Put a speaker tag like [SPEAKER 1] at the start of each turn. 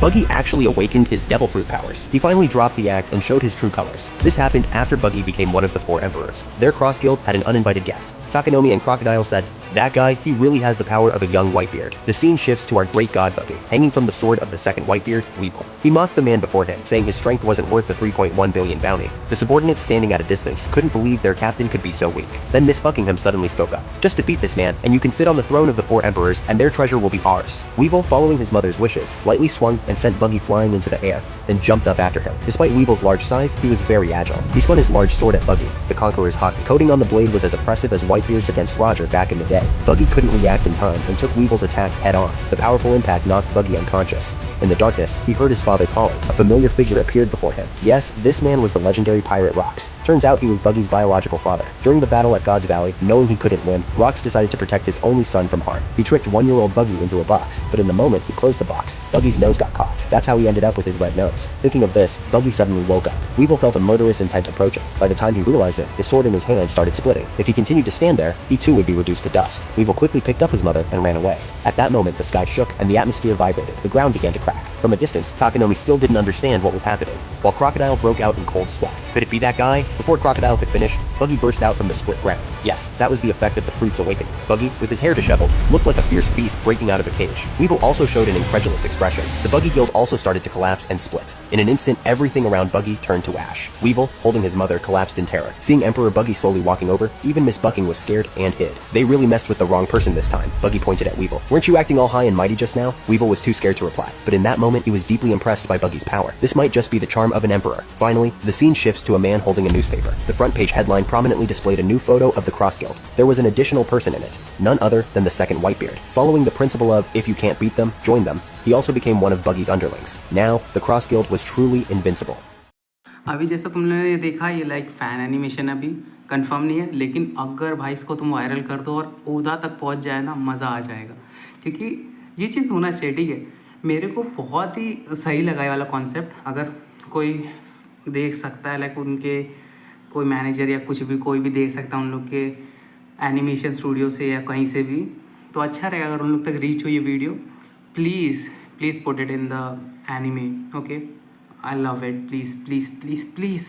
[SPEAKER 1] Buggy actually awakened his devil fruit powers. He finally dropped the act and showed his true colors. This happened after Buggy became one of the 4 emperors. Their cross guild had an uninvited guest. 𝗙𝗂𝗏 and 𝗙𝗏𝗏 said, "That guy, he really has the power of a young Whitebeard." The scene shifts to our great god Buggy, hanging from the sword of the second Whitebeard, 𝗙𝗏𝗏. He mocked the man before him, saying his strength wasn't worth the 3.1 billion bounty. The subordinates standing at a distance couldn't believe their captain could be so weak. Then Miss Buckingham suddenly spoke up. "Just defeat this man, and you can sit on the throne of the 4 emperors, and their treasure will be ours." 𝗙𝗏𝗏, following his mother's wishes, lightly swung and sent Buggy flying into the air, then jumped up after him. Despite 𝗙𝗏𝗏's large size, he was very agile. He spun his large sword at Buggy, the conqueror's 𝗙𝗏𝗏. Coating on the blade was as oppressive as Whitebeard's against Roger back in the day. Buggy couldn't react in time and took 𝗙𝗏𝗏's attack head on. The powerful impact knocked Buggy unconscious. In the darkness, he heard his father calling. A familiar figure appeared before him. Yes, this man was the legendary pirate Rox. Turns out he was Buggy's biological father. During the battle at God's Valley, knowing he couldn't win, Rox decided to protect his only son from harm. He tricked 1-year-old Buggy into a box, but in the moment he closed the box, Buggy's nose got caught. That's how he ended up with his red nose. Thinking of this, Buggy suddenly woke up. 𝗙𝗏𝗏 felt a murderous intent approaching. By the time he realized it, his sword in his hand started splitting. If he continued to stand there, he too would be reduced to dust. 𝗙𝗏𝗏 quickly picked up his mother and ran away. At that moment, the sky shook and the atmosphere vibrated. The ground began to crack. From a distance, 𝗙𝗂𝗏 still didn't understand what was happening, while 𝗙𝗏𝗏 broke out in cold sweat. Could it be that guy? Before 𝗙𝗏𝗏 could finish, Buggy burst out from the split ground. Yes, that was the effect of the fruit's awakening. Buggy, with his hair disheveled, looked like a fierce beast breaking out of a cage. 𝗙𝗏𝗏 also showed an incredulous expression. The Buggy guild also started to collapse and split. In an instant, everything around Buggy turned to ash. 𝗙𝗏𝗏, holding his mother, collapsed in terror. Seeing Emperor Buggy slowly walking over, even Miss Bucking was scared and hid. They really messed with the wrong person this time. Buggy pointed at 𝗙𝗏𝗏. "Weren't you acting all high and mighty just now?" 𝗙𝗏𝗏 was too scared to reply, but in that moment he was deeply impressed by Buggy's power. This might just be the charm of an emperor. Finally, the scene shifts to a man holding a newspaper. The front page headline prominently displayed a new photo of the Cross Guild. There was an additional person in it, none other than the second Whitebeard. Following the principle of, if you can't beat them, join them, he also became one of Buggy's underlings. Now, the Cross Guild was truly invincible.
[SPEAKER 2] अभी जैसा तुमने ये देखा, ये like fan animation अभी confirm नहीं है, लेकिन अगर भाई इसको तुम वायरल कर दो और ओदा तक पहुंच जाए ना, मज़ा आ जाएगा, क्योंकि ये चीज़ होना चाहिए। ठीक है, मेरे को बहुत ही सही लगा ये वाला कॉन्सेप्ट। अगर कोई देख सकता है, लाइक उनके कोई मैनेजर या कुछ भी, कोई भी देख सकता है उन लोग के एनिमेशन स्टूडियो से या कहीं से भी, तो अच्छा रहेगा अगर उन लोग तक रीच हो ये video. Please please put it in the anime, okay? I love it. Please, please, please, please.